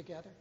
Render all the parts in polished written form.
together?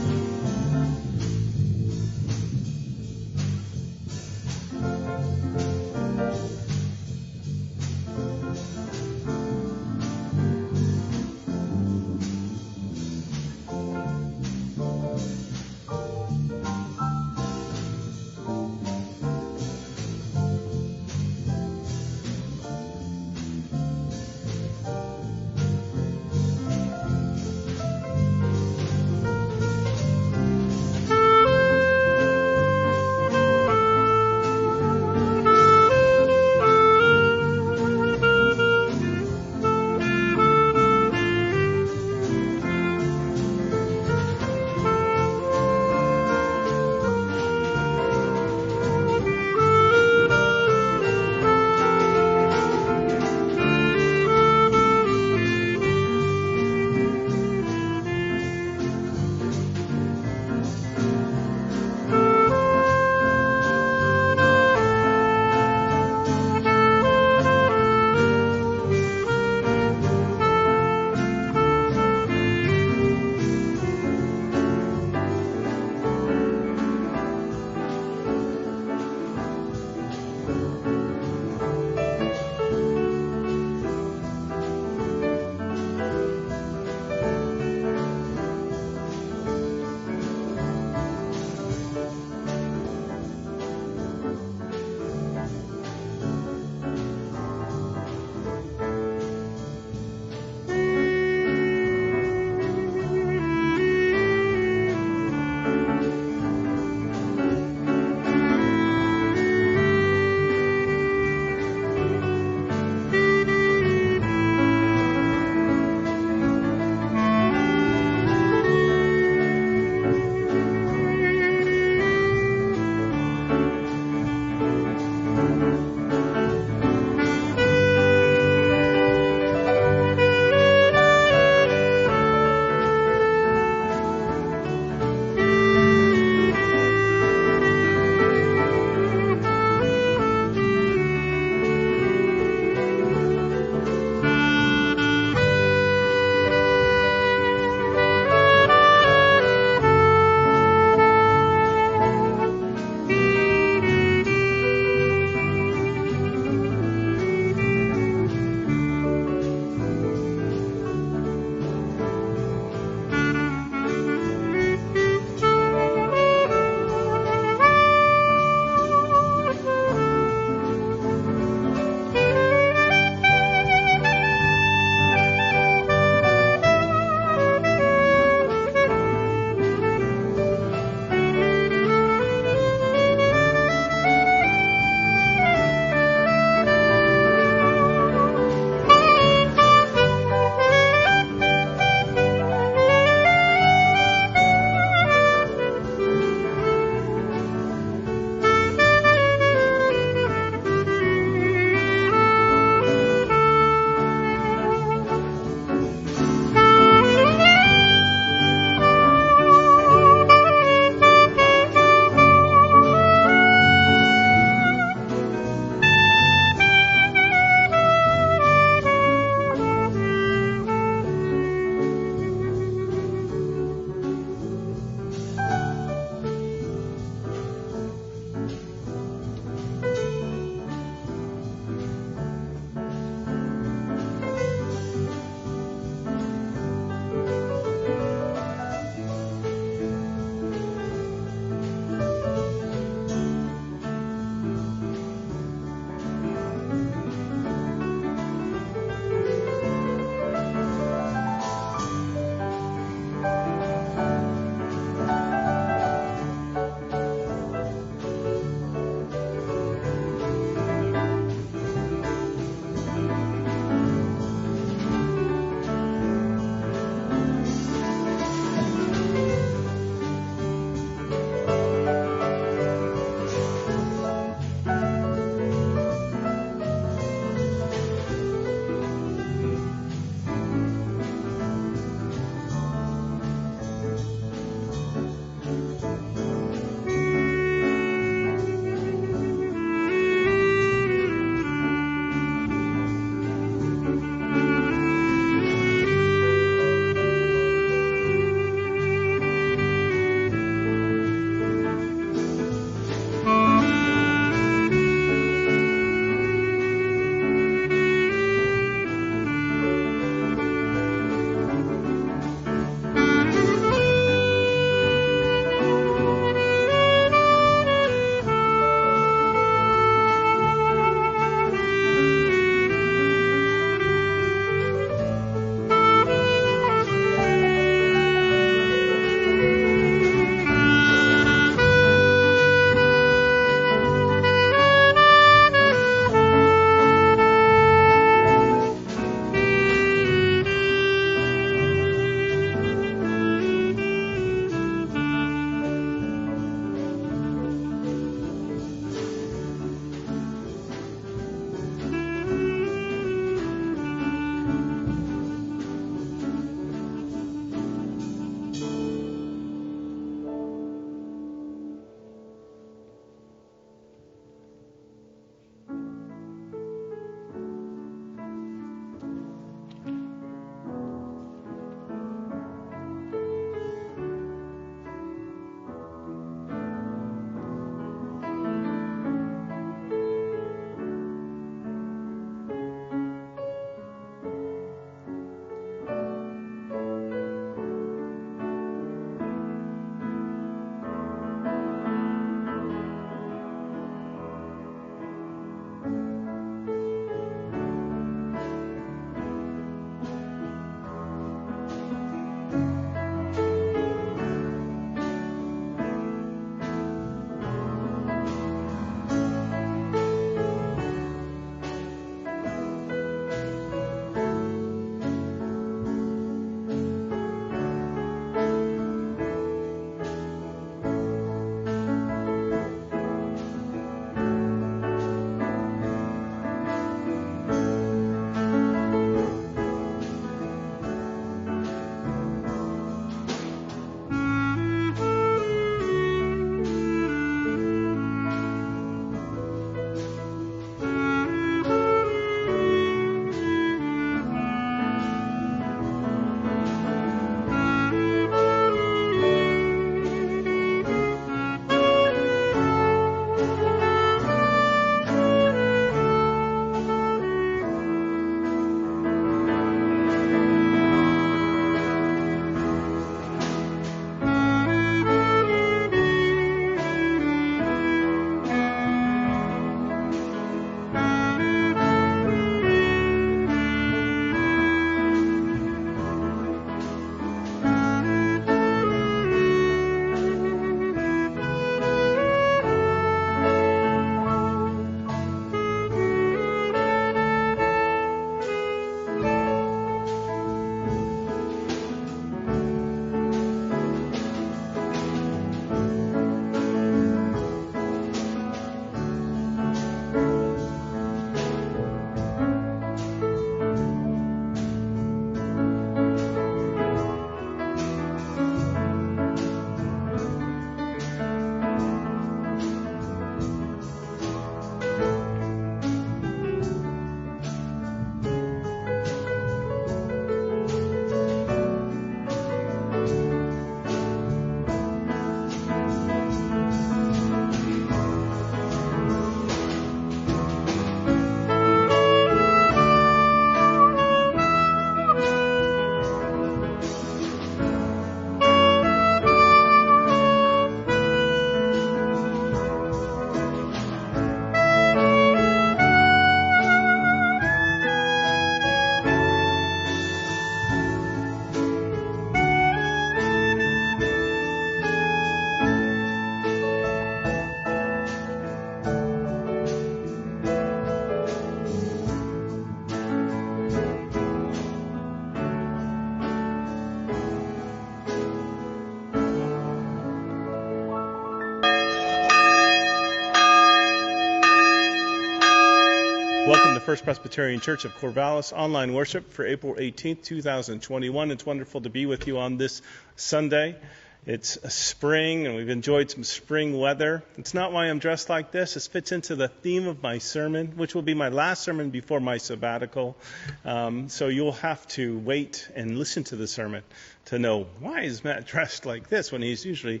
the First Presbyterian Church of Corvallis online worship for April 18th, 2021. It's wonderful to be with you on this Sunday. It's spring, and we've enjoyed some spring weather. It's not why I'm dressed like this. This fits into the theme of my sermon, which will be my last sermon before my sabbatical. So you'll have to wait and listen to the sermon to know, why is Matt dressed like this when he's usually,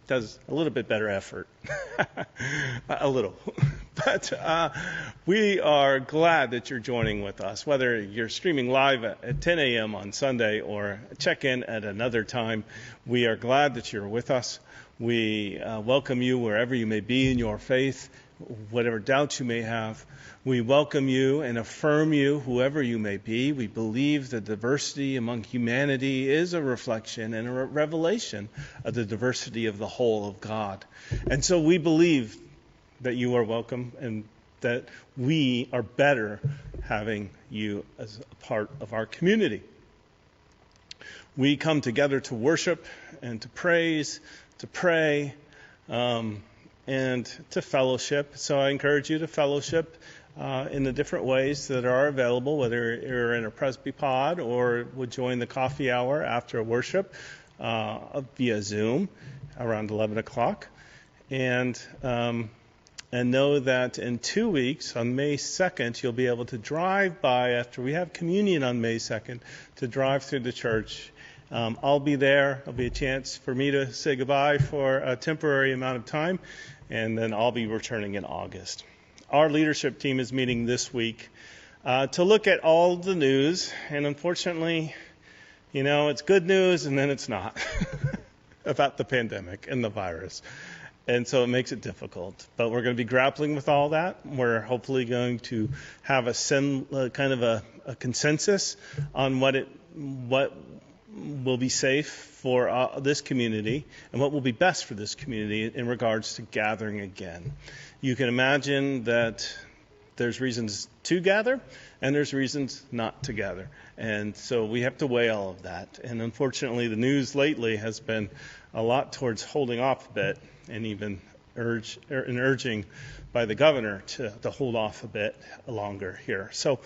does a little bit better effort. A little. But we are glad that you're joining with us, whether you're streaming live at 10 a.m. on Sunday or check in at another time. We are glad that you're with us. We welcome you wherever you may be in your faith, whatever doubts you may have. We welcome you and affirm you, whoever you may be. We believe that diversity among humanity is a reflection and a revelation of the diversity of the whole of God. And so we believe that you are welcome and that we are better having you as a part of our community. We come together to worship and to praise, to pray, and to fellowship. So I encourage you to fellowship in the different ways that are available, whether you're in a Presby pod or would join the coffee hour after worship via Zoom around 11 o'clock. And know that in 2 weeks, on May 2nd, you'll be able to drive by after we have communion on May 2nd, to drive through the church. I'll be there. There'll be a chance for me to say goodbye for a temporary amount of time, and then I'll be returning in August. Our leadership team is meeting this week to look at all the news, and unfortunately, it's good news and then it's not about the pandemic and the virus. And so it makes it difficult. But we're going to be grappling with all that. We're hopefully going to have a consensus on what will be safe for this community and what will be best for this community in regards to gathering again. You can imagine that there's reasons to gather and there's reasons not to gather. And so we have to weigh all of that. And unfortunately, the news lately has been a lot towards holding off a bit, and even urging by the governor to hold off a bit longer here. So,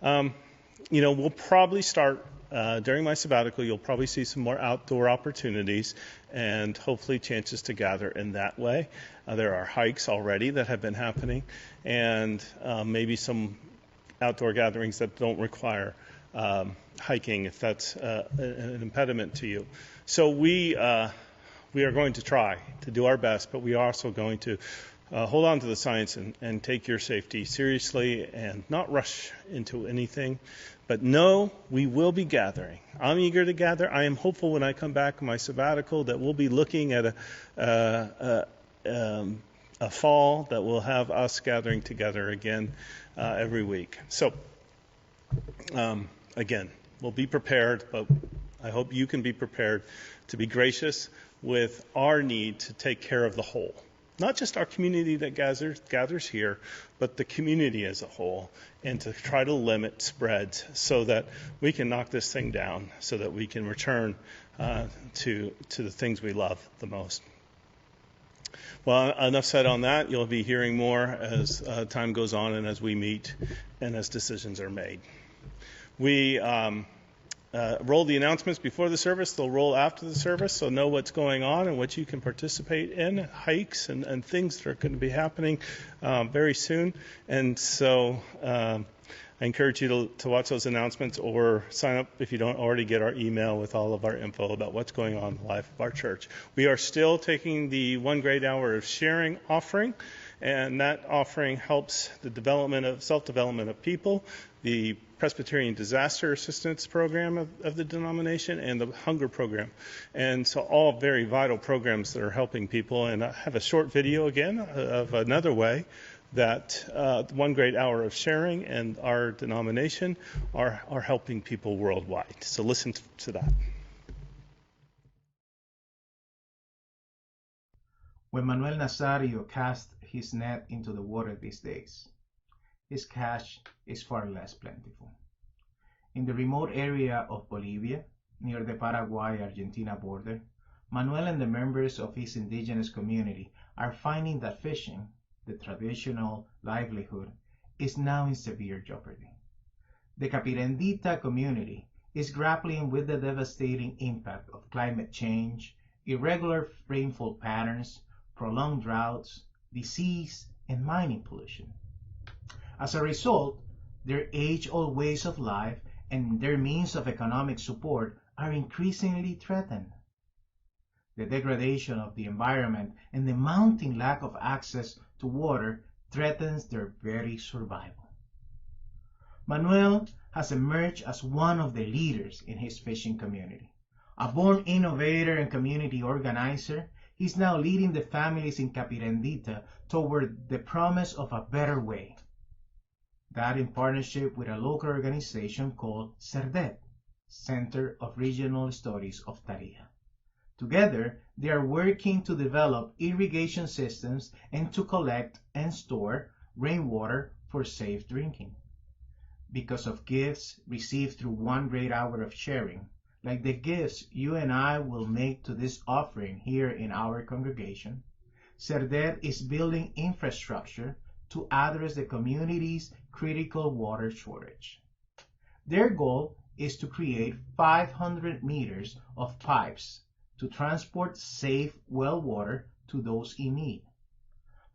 we'll probably start during my sabbatical. You'll probably see some more outdoor opportunities and hopefully chances to gather in that way. There are hikes already that have been happening, and maybe some outdoor gatherings that don't require hiking if that's an impediment to you. So we are going to try to do our best, but we are also going to hold on to the science and take your safety seriously and not rush into anything. But no, we will be gathering. I'm eager to gather. I am hopeful when I come back from my sabbatical that we'll be looking at a fall that will have us gathering together again every week. So, again, we'll be prepared, but I hope you can be prepared to be gracious with our need to take care of the whole. Not just our community that gathers here, but the community as a whole, and to try to limit spreads so that we can knock this thing down, so that we can return to the things we love the most. Well, enough said on that. You'll be hearing more as time goes on and as we meet and as decisions are made. We roll the announcements before the service. They'll roll after the service, so know what's going on and what you can participate in, hikes and things that are going to be happening very soon. And so I encourage you to watch those announcements or sign up if you don't already get our email with all of our info about what's going on in the life of our church. We are still taking the 1 great hour of sharing offering, and that offering helps the self-development of people, the Presbyterian Disaster Assistance Program of the denomination, and the Hunger Program. And so all very vital programs that are helping people. And I have a short video again of another way that 1 great hour of sharing and our denomination are helping people worldwide. So listen to that. When Manuel Nazario cast his net into the water these days, his catch is far less plentiful. In the remote area of Bolivia, near the Paraguay-Argentina border, Manuel and the members of his indigenous community are finding that fishing, the traditional livelihood, is now in severe jeopardy. The Capirendita community is grappling with the devastating impact of climate change, irregular rainfall patterns, prolonged droughts, disease, and mining pollution. As a result, their age-old ways of life and their means of economic support are increasingly threatened. The degradation of the environment and the mounting lack of access to water threatens their very survival. Manuel has emerged as one of the leaders in his fishing community. A born innovator and community organizer, he's now leading the families in Capirendita toward the promise of a better way. That in partnership with a local organization called CERDET, Center of Regional Studies of Tarija. Together, they are working to develop irrigation systems and to collect and store rainwater for safe drinking. Because of gifts received through 1 great hour of sharing, like the gifts you and I will make to this offering here in our congregation, CERDET is building infrastructure to address the community's critical water shortage. Their goal is to create 500 meters of pipes to transport safe well water to those in need.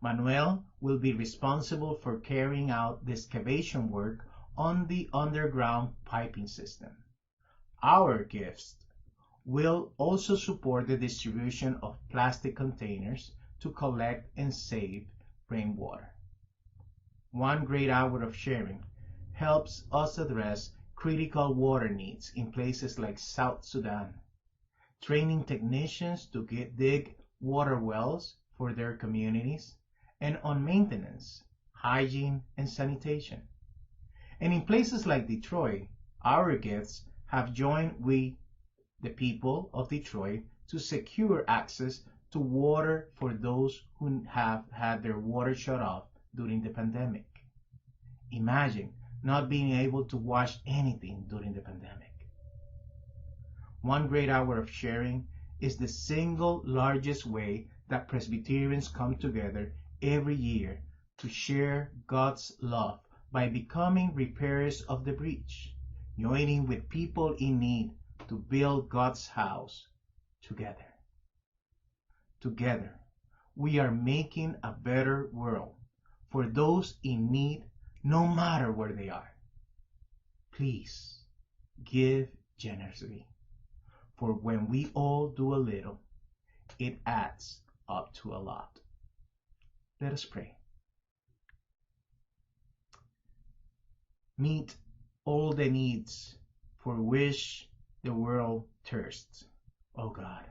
Manuel will be responsible for carrying out the excavation work on the underground piping system. Our gifts will also support the distribution of plastic containers to collect and save rainwater. 1 great hour of sharing helps us address critical water needs in places like South Sudan, training technicians to dig water wells for their communities, and on maintenance, hygiene, and sanitation. And in places like Detroit, our gifts have joined with the people of Detroit to secure access to water for those who have had their water shut off during the pandemic. Imagine not being able to wash anything during the pandemic. 1 great hour of sharing is the single largest way that Presbyterians come together every year to share God's love by becoming repairers of the breach, joining with people in need to build God's house together. Together, we are making a better world for those in need, no matter where they are. Please give generously, for when we all do a little, it adds up to a lot. Let us pray. Meet all the needs for which the world thirsts, O God.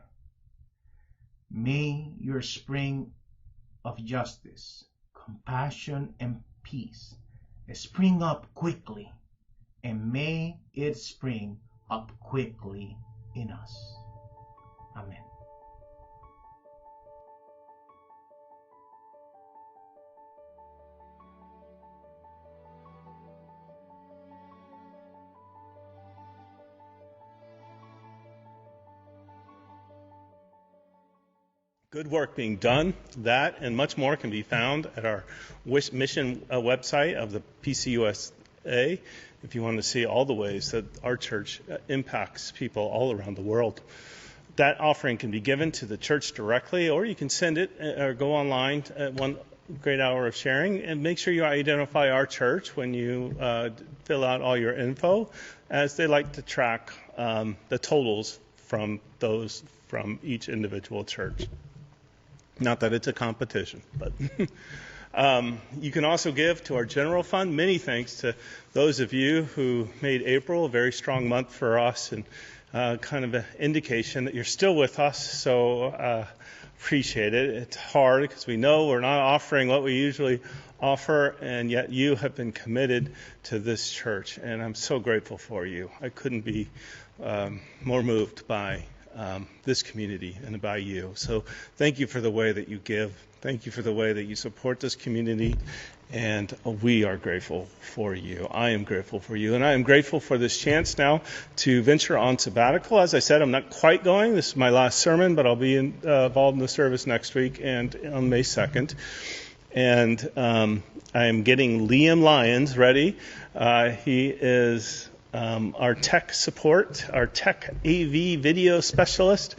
May your spring of justice, compassion, and peace spring up quickly, and may it spring up quickly in us. Amen. Good work being done. That and much more can be found at our mission website of the PCUSA if you want to see all the ways that our church impacts people all around the world. That offering can be given to the church directly, or you can send it or go online at 1 great hour of sharing, and make sure you identify our church when you fill out all your info, as they like to track the totals from each individual church. Not that it's a competition, but you can also give to our general fund. Many thanks to those of you who made April a very strong month for us, and kind of an indication that you're still with us. So appreciate it. It's hard because we know we're not offering what we usually offer, and yet you have been committed to this church, and I'm so grateful for you. I couldn't be more moved by this community and by you. So thank you for the way that you give. Thank you for the way that you support this community, and we are grateful for you. I am grateful for you, and I am grateful for this chance now to venture on sabbatical. As I said, I'm not quite going. This is my last sermon, but I'll be involved in the service next week and on May 2nd. And I am getting Liam Lyons ready. He is our tech support, our tech AV video specialist,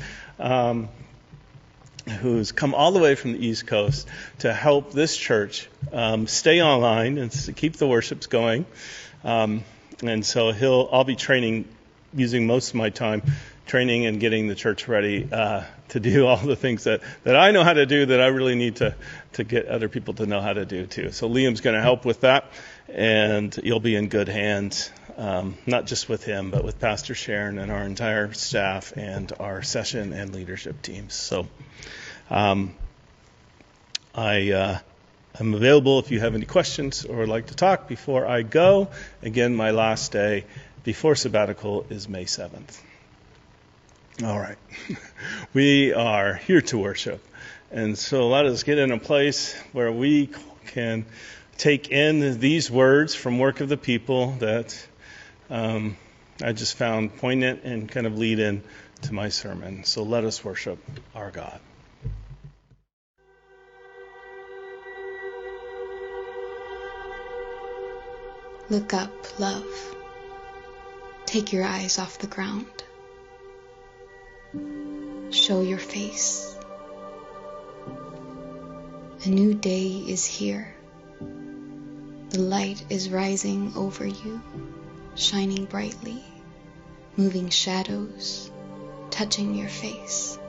who's come all the way from the East Coast to help this church stay online and to keep the worships going. And so I'll be training, using most of my time training and getting the church ready to do all the things that I know how to do that I really need to get other people to know how to do too. So Liam's going to help with that, and you'll be in good hands, not just with him, but with Pastor Sharon and our entire staff and our session and leadership teams. So I'm available if you have any questions or would like to talk before I go. Again, my last day before sabbatical is May 7th. All right. We are here to worship. And so let us get in a place where we can take in these words from Work of the People that I just found poignant and kind of lead in to my sermon. So let us worship our God. Look up, love. Take your eyes off the ground. Show your face. A new day is here. The light is rising over you, shining brightly, moving shadows, touching your face.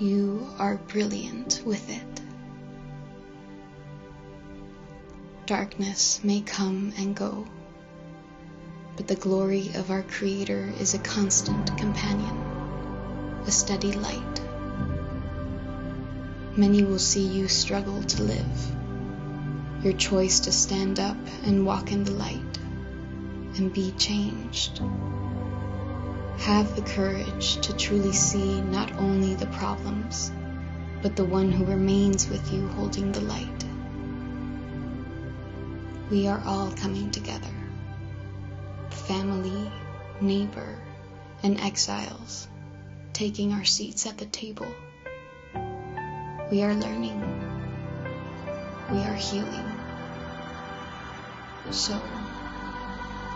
You are brilliant with it. Darkness may come and go, but the glory of our Creator is a constant companion, a steady light. Many will see you struggle to live, your choice to stand up and walk in the light and be changed. Have the courage to truly see not only the problems, but the one who remains with you holding the light. We are all coming together, family, neighbor, and exiles, taking our seats at the table. We are learning. We are healing. So,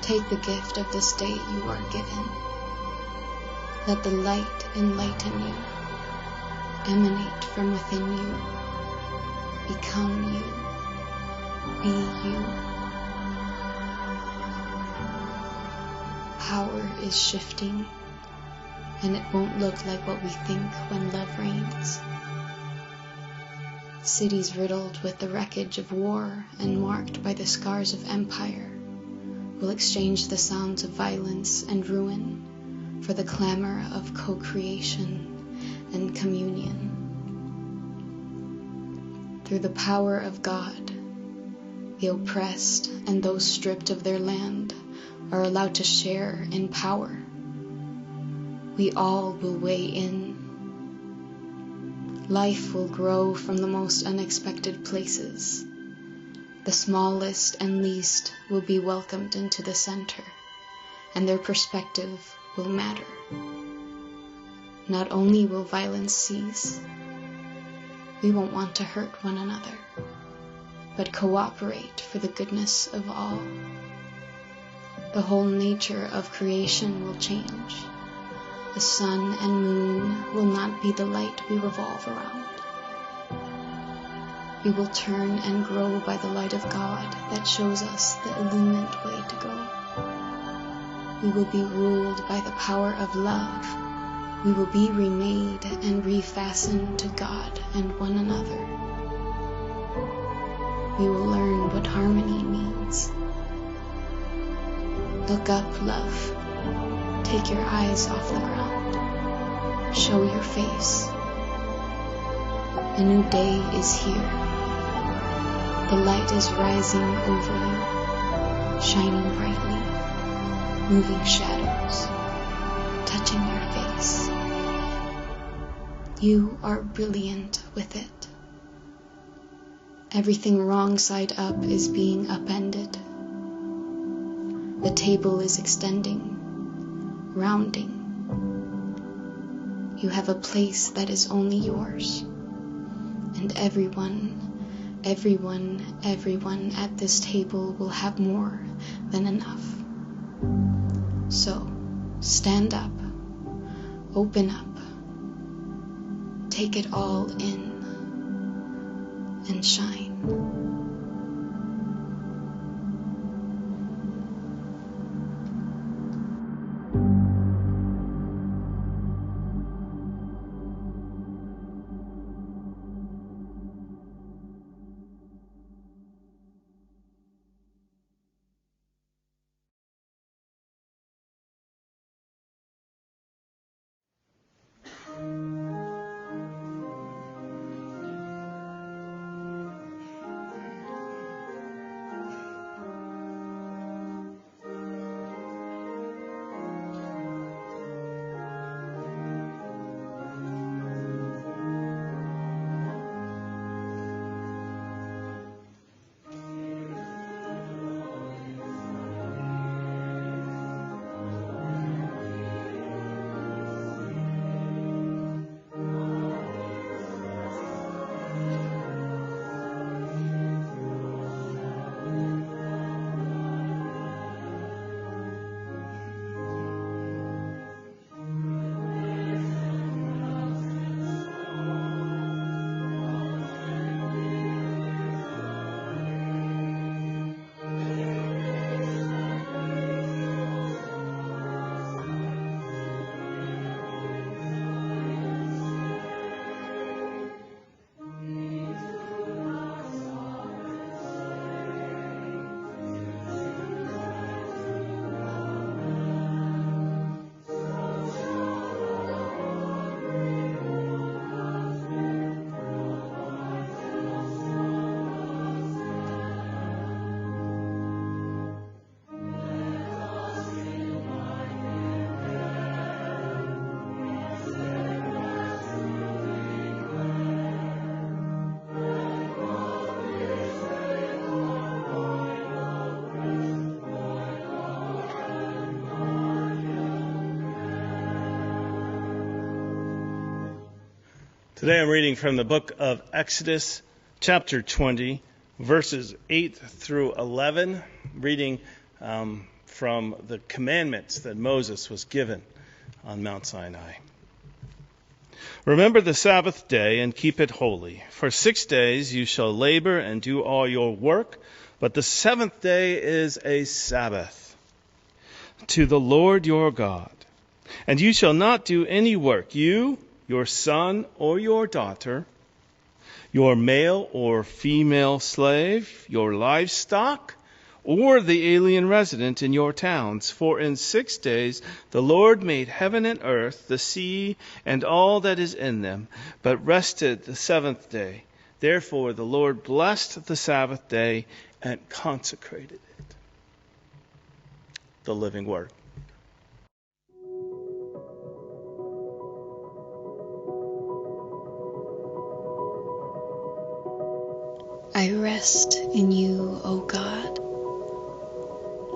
take the gift of this day you are given. Let the light enlighten you, emanate from within you, become you. Be you. Power is shifting, and it won't look like what we think when love reigns. Cities riddled with the wreckage of war and marked by the scars of empire will exchange the sounds of violence and ruin for the clamor of co-creation and communion. Through the power of God, the oppressed and those stripped of their land are allowed to share in power. We all will weigh in. Life will grow from the most unexpected places. The smallest and least will be welcomed into the center, and their perspective will matter. Not only will violence cease, we won't want to hurt one another, but cooperate for the goodness of all. The whole nature of creation will change. The sun and moon will not be the light we revolve around. We will turn and grow by the light of God that shows us the illumined way to go. We will be ruled by the power of love. We will be remade and refastened to God and one another. We will learn what harmony means. Look up, love. Take your eyes off the ground. Show your face. A new day is here. The light is rising over you, shining brightly, moving shadows, touching your face. You are brilliant with it. Everything wrong side up is being upended. The table is extending, rounding. You have a place that is only yours, and everyone at this table will have more than enough. So, stand up, open up, take it all in, and shine. Today I'm reading from the book of Exodus, chapter 20, verses 8 through 11, reading from the commandments that Moses was given on Mount Sinai. Remember the Sabbath day and keep it holy. For 6 days you shall labor and do all your work, but the seventh day is a Sabbath to the Lord your God. And you shall not do any work, you, your son or your daughter, your male or female slave, your livestock, or the alien resident in your towns. For in 6 days the Lord made heaven and earth, the sea, and all that is in them, but rested the seventh day. Therefore the Lord blessed the Sabbath day and consecrated it. The living word. I rest in you, O God.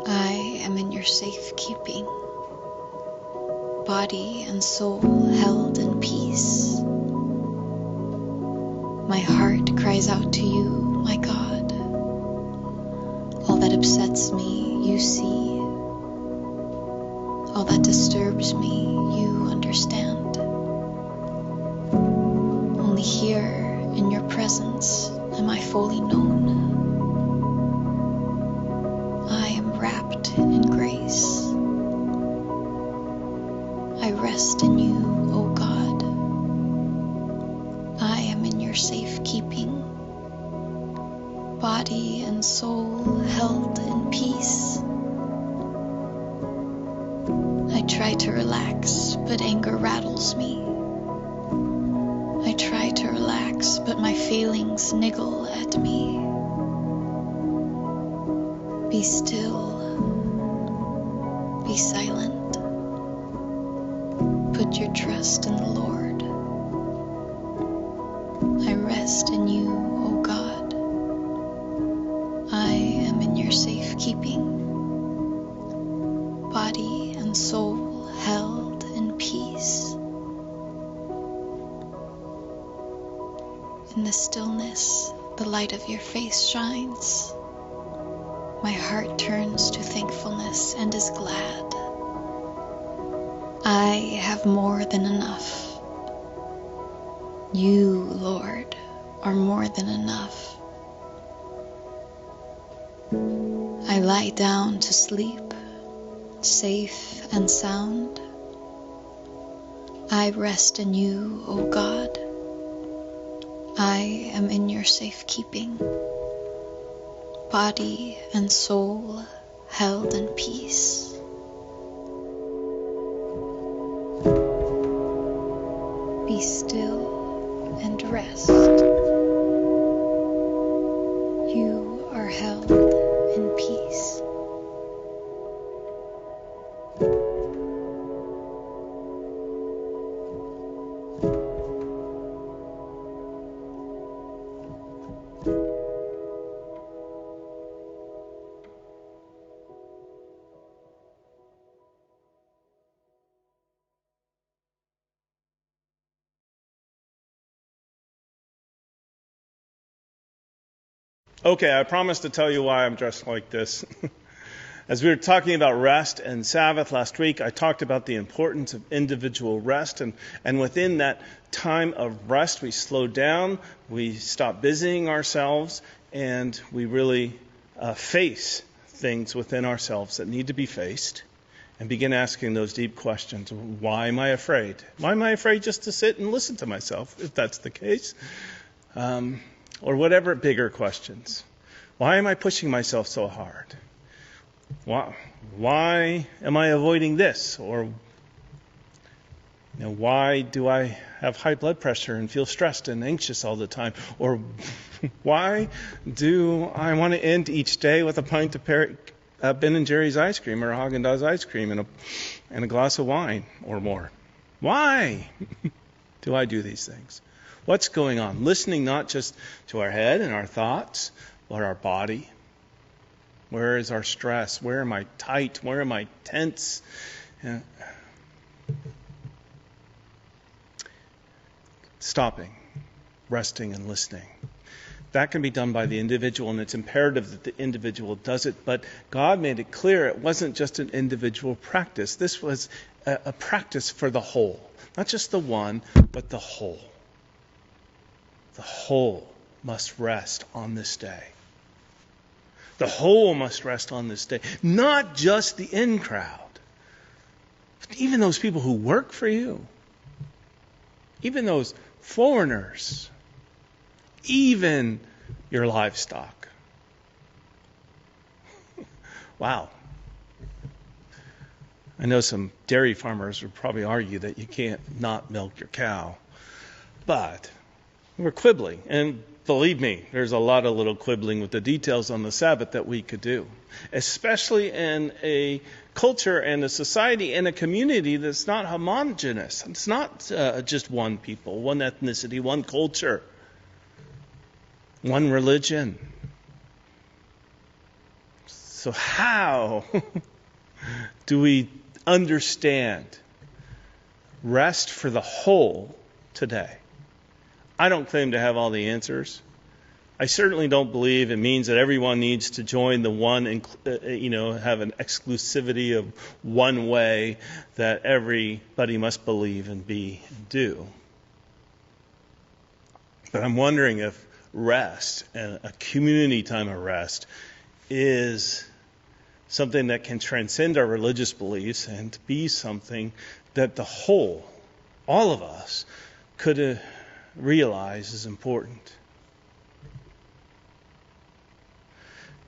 I am in your safekeeping, body and soul held in peace. My heart cries out to you, my God. All that upsets me, you see. All that disturbs me, you understand. Only here in your presence am I fully known. I am wrapped in grace. I rest in you, O God. I am in your safekeeping, body and soul held in peace. I try to relax, but anger rattles me. I try to relax, but my feelings niggle at me. Be still. Be silent. Put your trust in the Lord. I rest in you, O God. I am in your safekeeping, body and soul held in peace. In the stillness, the light of your face shines. My heart turns to thankfulness and is glad. I have more than enough. You, Lord, are more than enough. I lie down to sleep, safe and sound. I rest in you, O God. I am in your safekeeping. Body and soul held in peace. Be still and rest. You are held in peace. Okay, I promised to tell you why I'm dressed like this. As we were talking about rest and Sabbath last week, I talked about the importance of individual rest. And within that time of rest, we slow down, we stop busying ourselves, and we really face things within ourselves that need to be faced and begin asking those deep questions. Why am I afraid? Why am I afraid just to sit and listen to myself, if that's the case? Or whatever bigger questions. Why am I pushing myself so hard? Why am I avoiding this? Or why do I have high blood pressure and feel stressed and anxious all the time? Or why do I want to end each day with a pint of Ben & Jerry's ice cream or Haagen-Dazs ice cream and a glass of wine or more? Why do I do these things? What's going on? Listening not just to our head and our thoughts, but our body. Where is our stress? Where am I tight? Where am I tense? Stopping, resting, and listening. That can be done by the individual, and it's imperative that the individual does it. But God made it clear it wasn't just an individual practice. This was a practice for the whole. Not just the one, but the whole. The whole must rest on this day. The whole must rest on this day. Not just the in crowd, but even those people who work for you. Even those foreigners. Even your livestock. Wow. I know some dairy farmers would probably argue that you can't not milk your cow. But we're quibbling, and believe me, there's a lot of little quibbling with the details on the Sabbath that we could do, especially in a culture and a society and a community that's not homogeneous. It's not just one people, one ethnicity, one culture, one religion. So how do we understand rest for the whole today? I don't claim to have all the answers. I certainly don't believe it means that everyone needs to join the one, have an exclusivity of one way that everybody must believe and be and do. But I'm wondering if rest and a community time of rest is something that can transcend our religious beliefs and be something that the whole, all of us, could realize is important.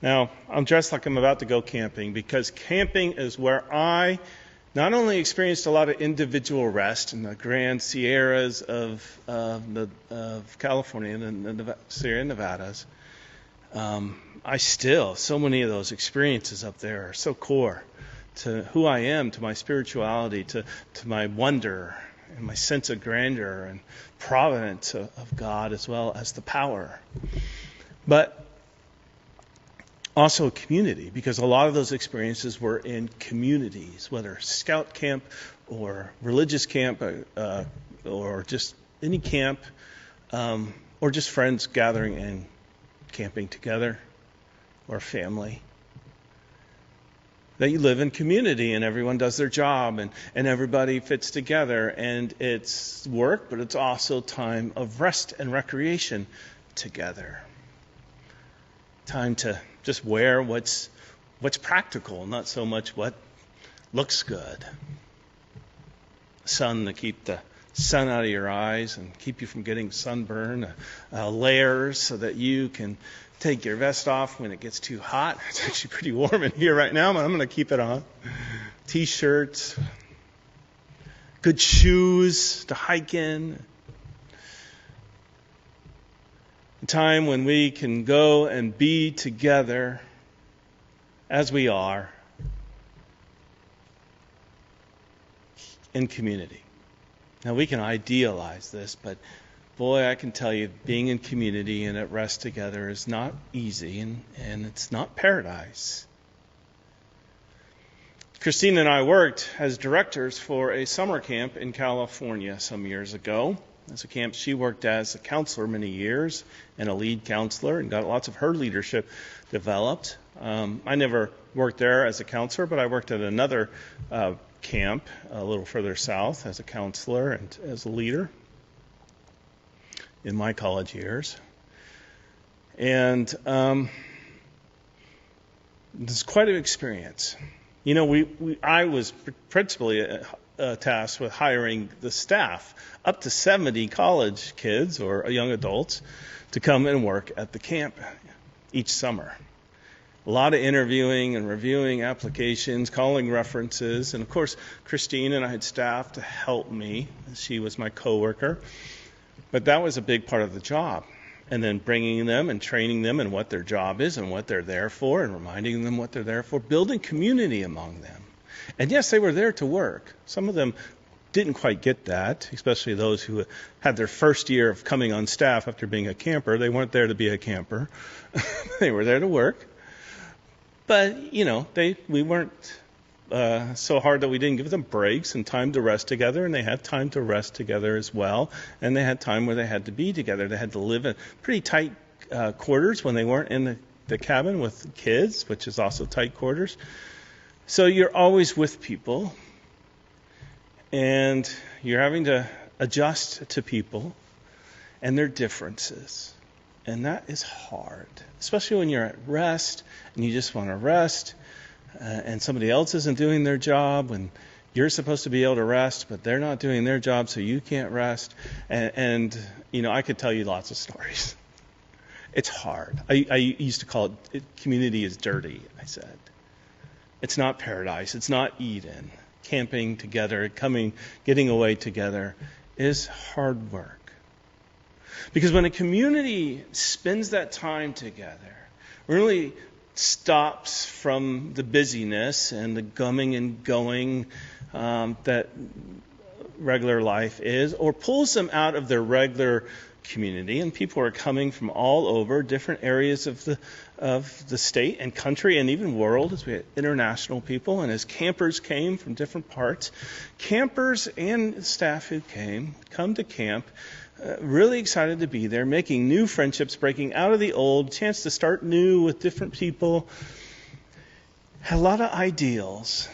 Now, I'm dressed like I'm about to go camping because camping is where I not only experienced a lot of individual rest in the Grand Sierras of California and the Sierra Nevadas. So many of those experiences up there are so core to who I am, to my spirituality, to my wonder and my sense of grandeur and providence of God, as well as the power. But also community, because a lot of those experiences were in communities, whether scout camp or religious camp or just any camp. or just friends gathering and camping together, or family. That you live in community and everyone does their job and everybody fits together, and it's work, but it's also time of rest and recreation together. Time to just wear what's practical, not so much what looks good. Sun to keep the sun out of your eyes and keep you from getting sunburn. Layers so that you can take your vest off when it gets too hot. It's actually pretty warm in here right now, but I'm going to keep it on. T-shirts, good shoes to hike in. A time when we can go and be together as we are in community. Now we can idealize this, but boy, I can tell you, being in community and at rest together is not easy, and it's not paradise. Christine and I worked as directors for a summer camp in California some years ago. It's a camp she worked as a counselor many years and a lead counselor, and got lots of her leadership developed. I never worked there as a counselor, but I worked at another camp a little further south as a counselor and as a leader in my college years. And it's quite an experience. You know, I was principally tasked with hiring the staff, up to 70 college kids or young adults, to come and work at the camp each summer. A lot of interviewing and reviewing applications, calling references, and of course, Christine and I had staff to help me. She was my coworker. But that was a big part of the job. And then bringing them and training them in what their job is and what they're there for, and reminding them what they're there for, building community among them. And yes, they were there to work. Some of them didn't quite get that, especially those who had their first year of coming on staff after being a camper. They weren't there to be a camper. They were there to work. But, you know, we weren't so hard that we didn't give them breaks and time to rest together, and they had time to rest together as well, and they had time where they had to be together. They had to live in pretty tight quarters when they weren't in the cabin with kids, which is also tight quarters. So you're always with people, and you're having to adjust to people and their differences. And that is hard, especially when you're at rest and you just want to rest, and somebody else isn't doing their job when you're supposed to be able to rest, but they're not doing their job, so you can't rest. And you know, I could tell you lots of stories. It's hard. I used to call it community is dirty, I said. It's not paradise. It's not Eden. Camping together, getting away together is hard work. Because when a community spends that time together, really stops from the busyness and the coming and going that regular life is, or pulls them out of their regular community, and people are coming from all over different areas of the state and country and even world, as we had international people, and as campers came from different parts, campers and staff who come to camp, really excited to be there, making new friendships, breaking out of the old, chance to start new with different people, had a lot of ideals.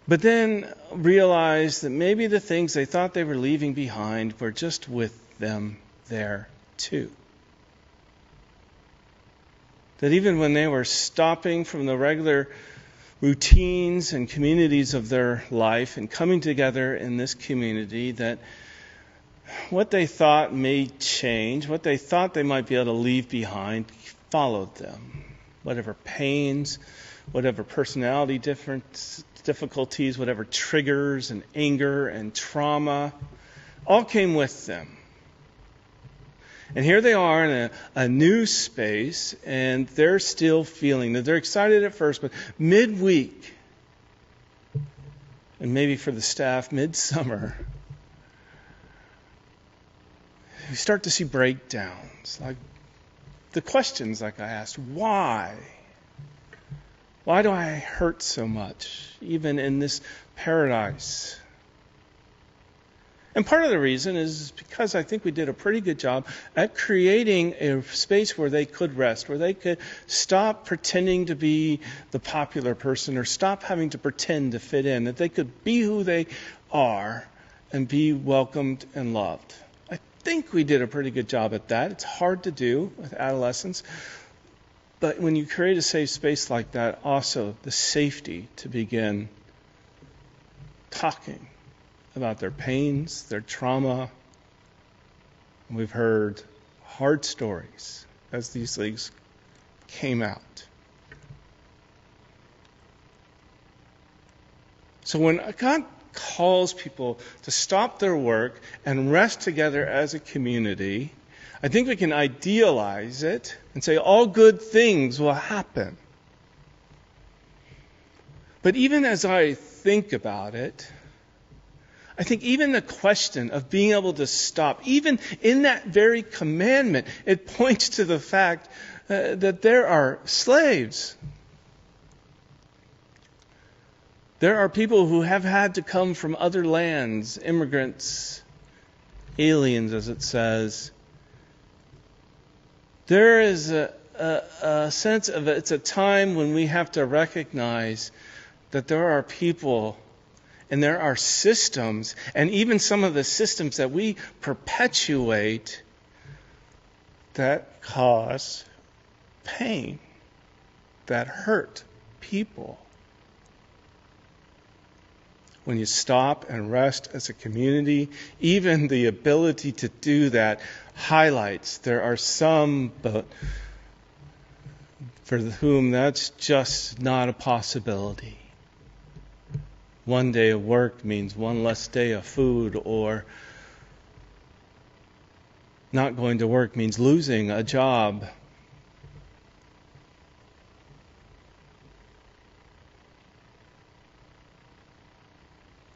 But then realized that maybe the things they thought they were leaving behind were just with them there too. That even when they were stopping from the regular routines and communities of their life and coming together in this community, that what they thought may change, what they thought they might be able to leave behind, followed them. Whatever pains, whatever personality difficulties, whatever triggers and anger and trauma, all came with them. And here they are in a new space, and they're still feeling that they're excited at first, but midweek, and maybe for the staff, midsummer, we start to see breakdowns. Like the questions like I asked, why? Why do I hurt so much, even in this paradise? And part of the reason is because I think we did a pretty good job at creating a space where they could rest, where they could stop pretending to be the popular person or stop having to pretend to fit in, that they could be who they are and be welcomed and loved. I think we did a pretty good job at that. It's hard to do with adolescents. But when you create a safe space like that, also the safety to begin talking about their pains, their trauma. We've heard hard stories as these things came out. So when God calls people to stop their work and rest together as a community, I think we can idealize it and say all good things will happen. But even as I think about it, I think even the question of being able to stop, even in that very commandment, it points to the fact that there are slaves. There are people who have had to come from other lands, immigrants, aliens, as it says. There is a sense of it's a time when we have to recognize that there are people and there are systems, and even some of the systems that we perpetuate that cause pain, that hurt people. When you stop and rest as a community, even the ability to do that highlights there are some, but for whom that's just not a possibility. One day of work means one less day of food, or not going to work means losing a job.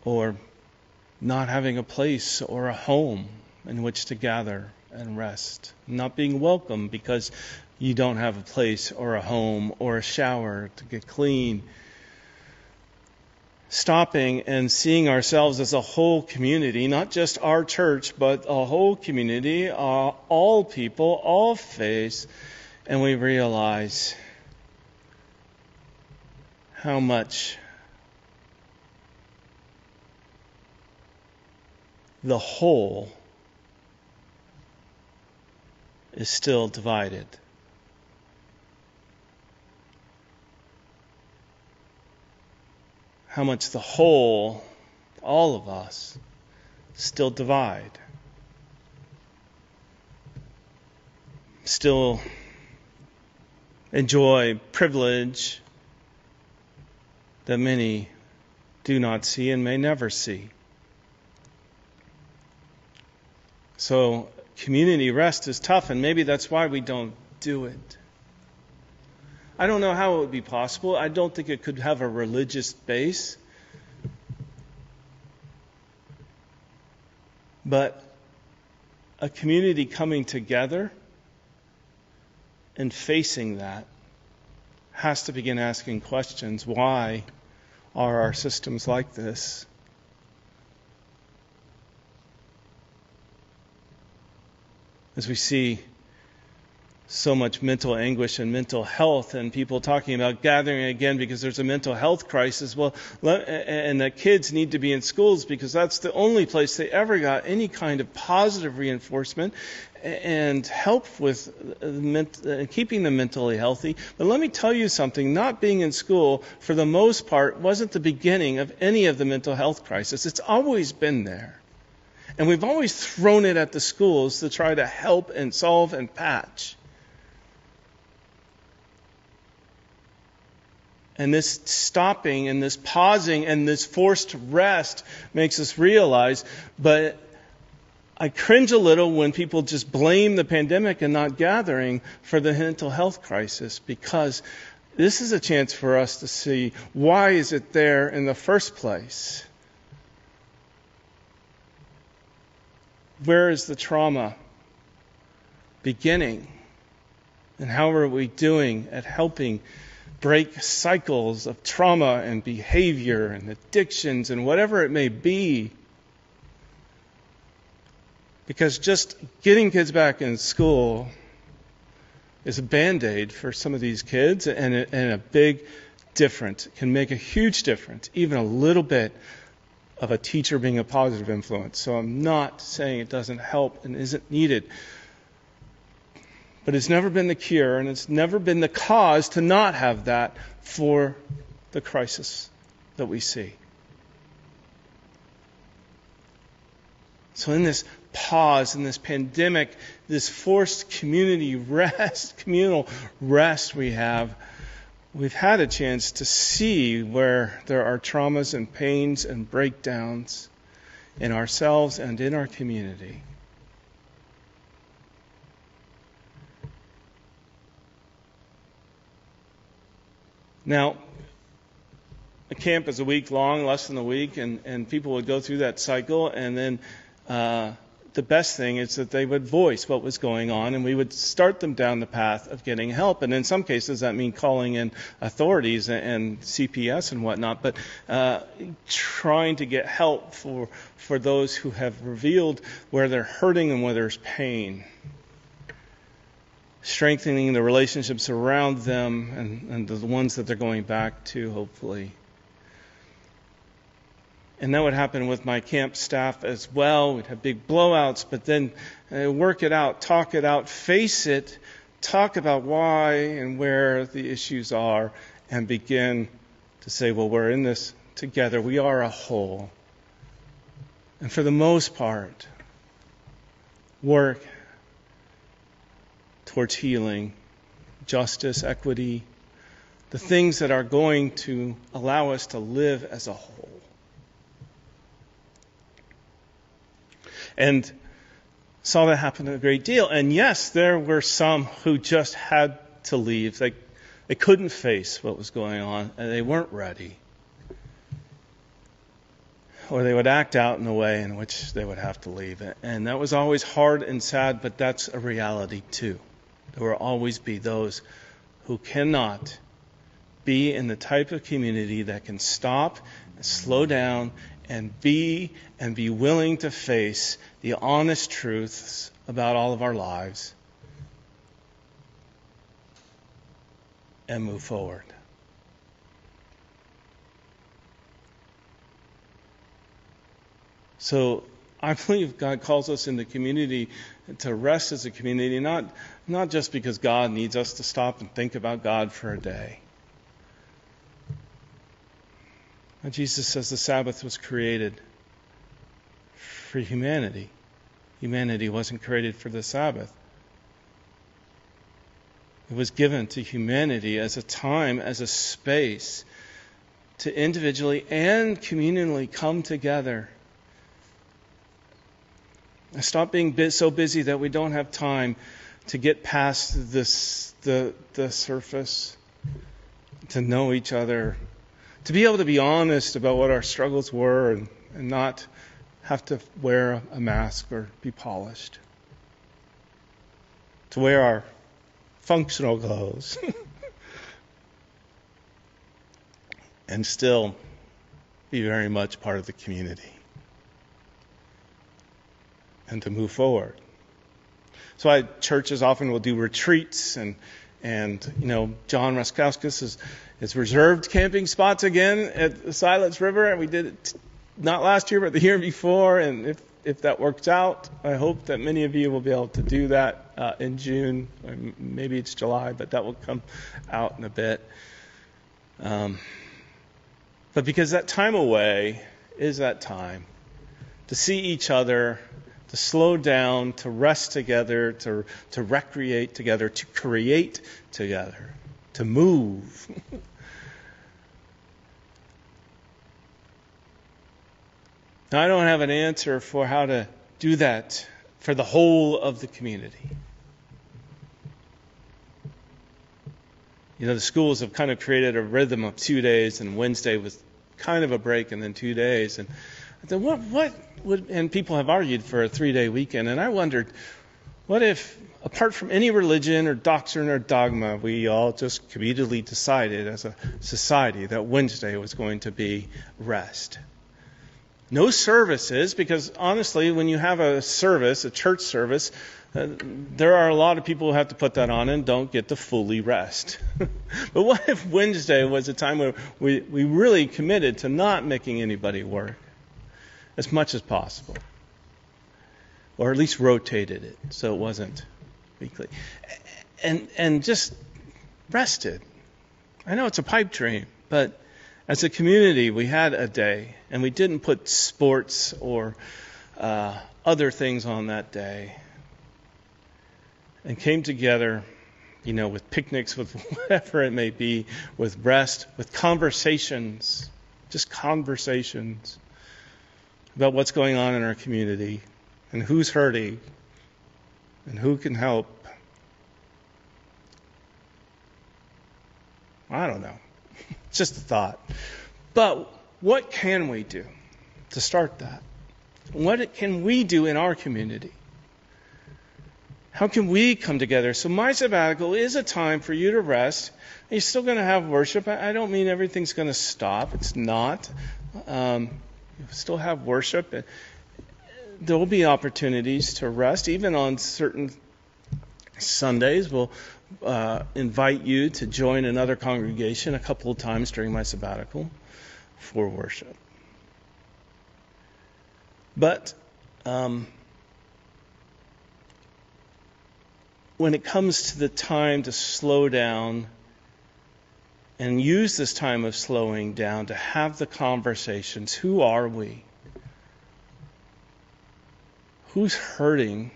Or not having a place or a home in which to gather and rest. Not being welcome because you don't have a place or a home or a shower to get clean. Stopping and seeing ourselves as a whole community, not just our church, but a whole community, all people, all faiths, and we realize how much the whole is still divided. How much the whole, all of us, still divide. Still enjoy privilege that many do not see and may never see. So community rest is tough, and maybe that's why we don't do it. I don't know how it would be possible. I don't think it could have a religious base. But a community coming together and facing that has to begin asking questions. Why are our systems like this? As we see so much mental anguish and mental health, and people talking about gathering again because there's a mental health crisis. Well, and that kids need to be in schools because that's the only place they ever got any kind of positive reinforcement and help with keeping them mentally healthy. But let me tell you something, not being in school, for the most part, wasn't the beginning of any of the mental health crisis. It's always been there. And we've always thrown it at the schools to try to help and solve and patch. And this stopping and this pausing and this forced rest makes us realize, but I cringe a little when people just blame the pandemic and not gathering for the mental health crisis, because this is a chance for us to see, why is it there in the first place? Where is the trauma beginning? And how are we doing at helping break cycles of trauma and behavior and addictions and whatever it may be? Because just getting kids back in school is a Band-Aid for some of these kids, and a big difference. It can make a huge difference, even a little bit of a teacher being a positive influence. So I'm not saying it doesn't help and isn't needed. But it's never been the cure, and it's never been the cause to not have that for the crisis that we see. So in this pause, in this pandemic, this forced communal rest we've had a chance to see where there are traumas and pains and breakdowns in ourselves and in our community. Now, a camp is a week long, less than a week, and people would go through that cycle, and then the best thing is that they would voice what was going on, and we would start them down the path of getting help. And in some cases, that means calling in authorities and CPS and whatnot, but trying to get help for those who have revealed where they're hurting and where there's pain. Strengthening the relationships around them and the ones that they're going back to, hopefully. And that would happen with my camp staff as well. We'd have big blowouts, but then work it out, talk it out, face it, talk about why and where the issues are, and begin to say, well, we're in this together. We are a whole. And for the most part, work towards healing, justice, equity, the things that are going to allow us to live as a whole. And saw that happen a great deal. And yes, there were some who just had to leave. They couldn't face what was going on, and they weren't ready. Or they would act out in a way in which they would have to leave. And that was always hard and sad, but that's a reality too. There will always be those who cannot be in the type of community that can stop, slow down, and be willing to face the honest truths about all of our lives and move forward. So I believe God calls us in the community to rest as a community, not just because God needs us to stop and think about God for a day. Jesus says the Sabbath was created for humanity. Humanity wasn't created for the Sabbath. It was given to humanity as a time, as a space to individually and communally come together. And stop being so busy that we don't have time to get past the surface, to know each other, to be able to be honest about what our struggles were and not have to wear a mask or be polished. To wear our functional clothes and still be very much part of the community and to move forward. So churches often will do retreats and John Raskowskis has reserved camping spots again at the Silence River, and we did it not last year but the year before, and if that works out, I hope that many of you will be able to do that in June, or maybe it's July, but that will come out in a bit. But because that time away is that time to see each other, to slow down, to rest together, to recreate together, to create together, to move. Now, I don't have an answer for how to do that for the whole of the community. The schools have kind of created a rhythm of 2 days, and Wednesday was kind of a break, and then 2 days. And then what would, and people have argued for a 3-day weekend, and I wondered, what if, apart from any religion or doctrine or dogma, we all just communally decided as a society that Wednesday was going to be rest? No services, because honestly, when you have a service, a church service, there are a lot of people who have to put that on and don't get to fully rest. But what if Wednesday was a time where we really committed to not making anybody work as much as possible? Or at least rotated it so it wasn't weekly. And just rested. I know it's a pipe dream, but as a community, we had a day, and we didn't put sports or other things on that day. And came together, with picnics, with whatever it may be, with rest, with conversations, just conversations about what's going on in our community and who's hurting and who can help. I don't know. It's just a thought. But what can we do to start that? What can we do in our community? How can we come together? So my sabbatical is a time for you to rest. You're still going to have worship. I don't mean everything's going to stop. It's not. You still have worship. There will be opportunities to rest. Even on certain Sundays, we'll invite you to join another congregation a couple of times during my sabbatical for worship. But when it comes to the time to slow down and use this time of slowing down to have the conversations, who are we? Who's hurting?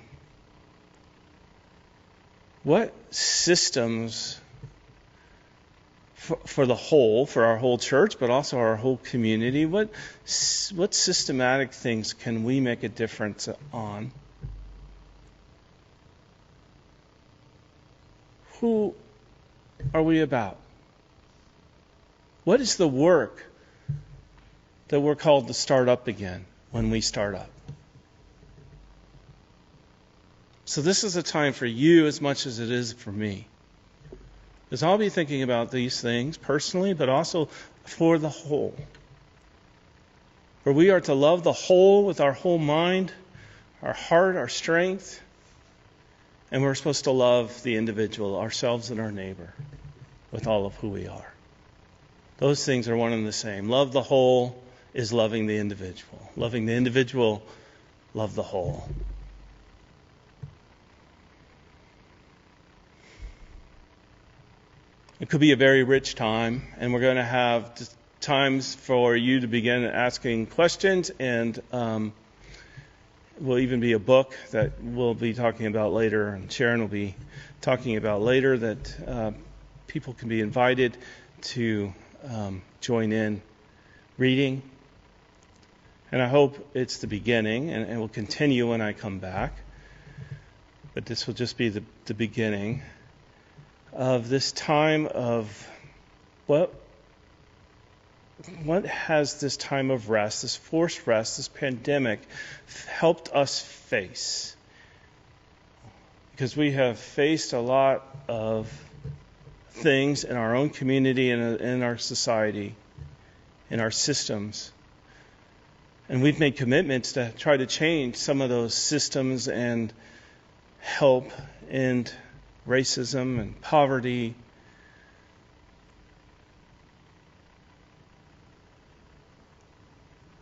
What systems for the whole, for our whole church, but also our whole community, what systematic things can we make a difference on? Who are we about? What is the work that we're called to start up again when we start up? So this is a time for you as much as it is for me. Because I'll be thinking about these things personally, but also for the whole. For we are to love the whole with our whole mind, our heart, our strength. And we're supposed to love the individual, ourselves and our neighbor, with all of who we are. Those things are one and the same. Love the whole is loving the individual. Loving the individual, love the whole. It could be a very rich time, and we're going to have times for you to begin asking questions, and will even be a book that we'll be talking about later, and Sharon will be talking about later, that people can be invited to join in reading. And I hope it's the beginning, and it will continue when I come back. But this will just be the beginning of this time of what has this time of rest, this forced rest, this pandemic helped us face? Because we have faced a lot of things in our own community and in our society, in our systems. And we've made commitments to try to change some of those systems and help end racism and poverty.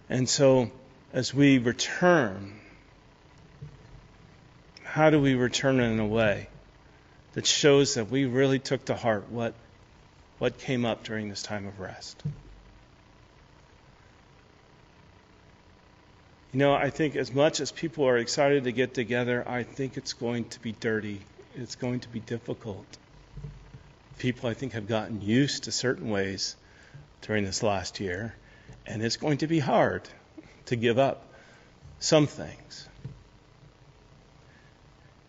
And so, as we return, how do we return in a way that shows that we really took to heart what came up during this time of rest? I think as much as people are excited to get together, I think it's going to be dirty. It's going to be difficult. People, I think, have gotten used to certain ways during this last year, and it's going to be hard to give up some things.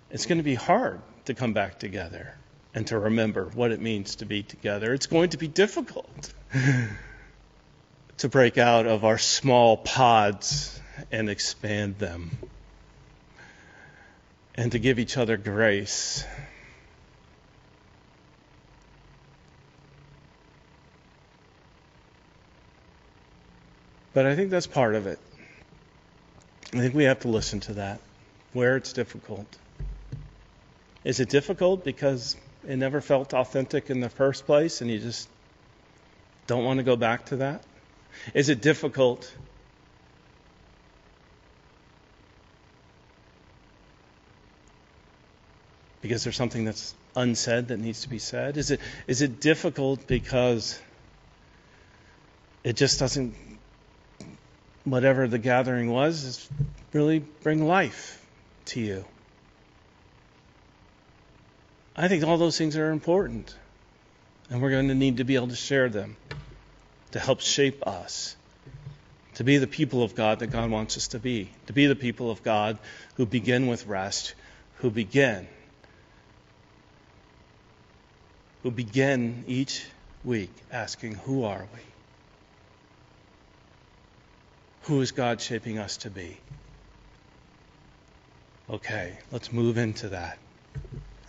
It's going to be hard to come back together and to remember what it means to be together. It's going to be difficult to break out of our small pods and expand them, and to give each other grace. But I think that's part of it. I think we have to listen to that, where it's difficult. Is it difficult because it never felt authentic in the first place and you just don't want to go back to that? Is it difficult because there's something that's unsaid that needs to be said? Is it difficult because it just doesn't, whatever the gathering was, is really bring life to you? I think all those things are important, and we're going to need to be able to share them to help shape us, to be the people of God that God wants us to be the people of God who begin with rest, who begin each week asking, who are we? Who is God shaping us to be? Okay, let's move into that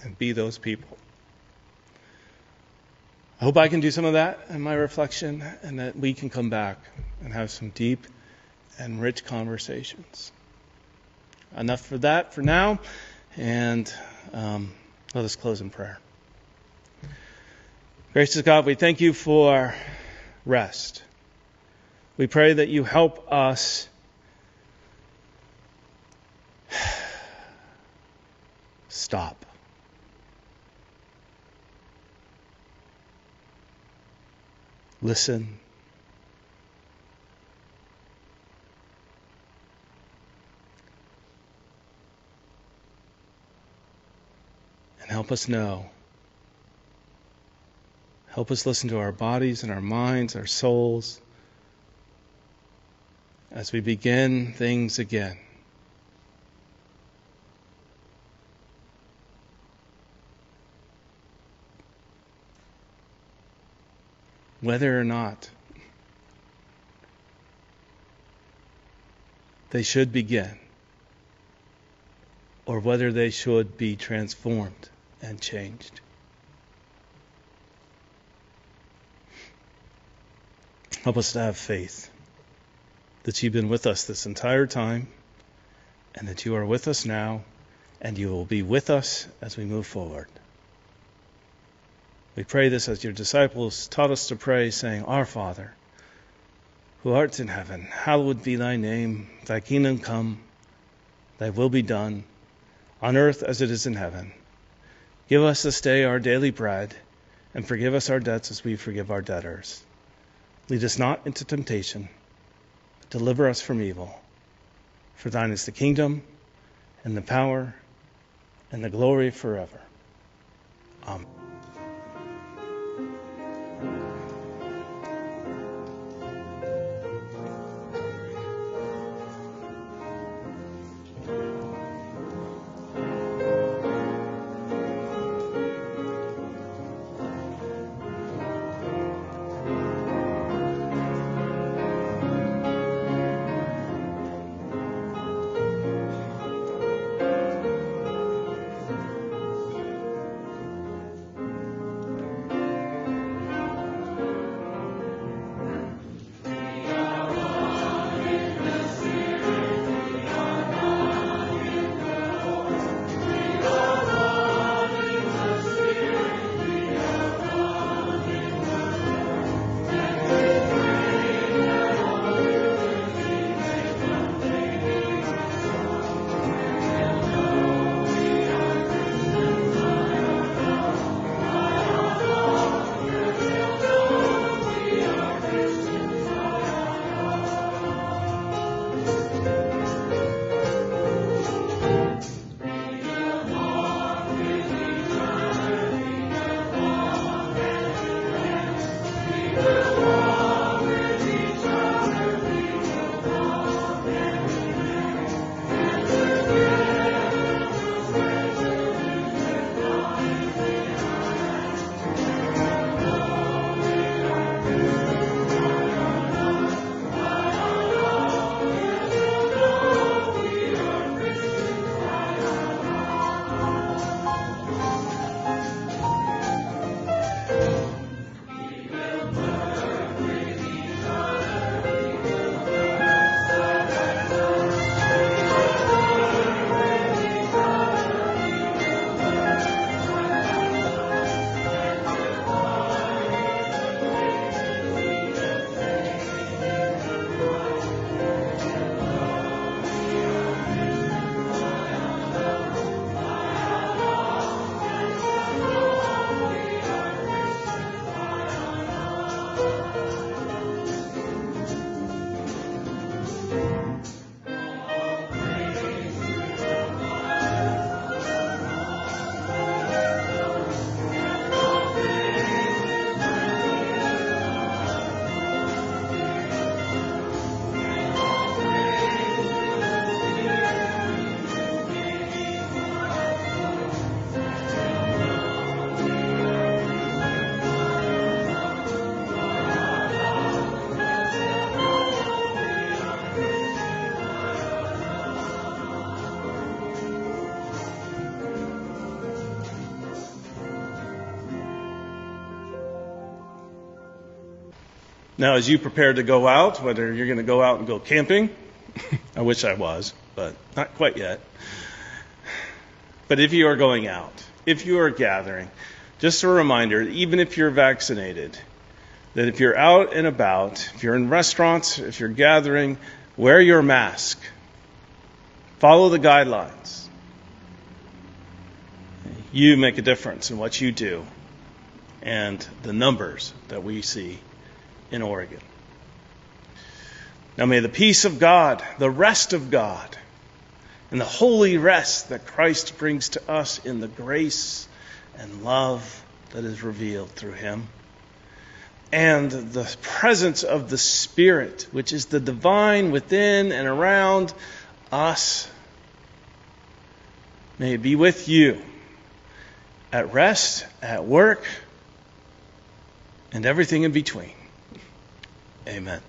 and be those people. I hope I can do some of that in my reflection, and that we can come back and have some deep and rich conversations. Enough for that for now, and let us close in prayer. Gracious God, we thank you for rest. We pray that you help us stop. Listen. And help us know. Help us listen to our bodies and our minds, our souls, as we begin things again. Whether or not they should begin, or whether they should be transformed and changed. Help us to have faith that you've been with us this entire time, and that you are with us now, and you will be with us as we move forward. We pray this as your disciples taught us to pray, saying, Our Father, who art in heaven, hallowed be thy name. Thy kingdom come, thy will be done, on earth as it is in heaven. Give us this day our daily bread, and forgive us our debts as we forgive our debtors. Lead us not into temptation, but deliver us from evil. For thine is the kingdom, and the power, and the glory forever. Amen. Now, as you prepare to go out, whether you're going to go out and go camping, I wish I was, but not quite yet. But if you are going out, if you are gathering, just a reminder, even if you're vaccinated, that if you're out and about, if you're in restaurants, if you're gathering, wear your mask. Follow the guidelines. You make a difference in what you do and the numbers that we see in Oregon. Now may the peace of God, the rest of God, and the holy rest that Christ brings to us in the grace and love that is revealed through him, and the presence of the Spirit, which is the divine within and around us, may it be with you at rest, at work, and everything in between. Amen.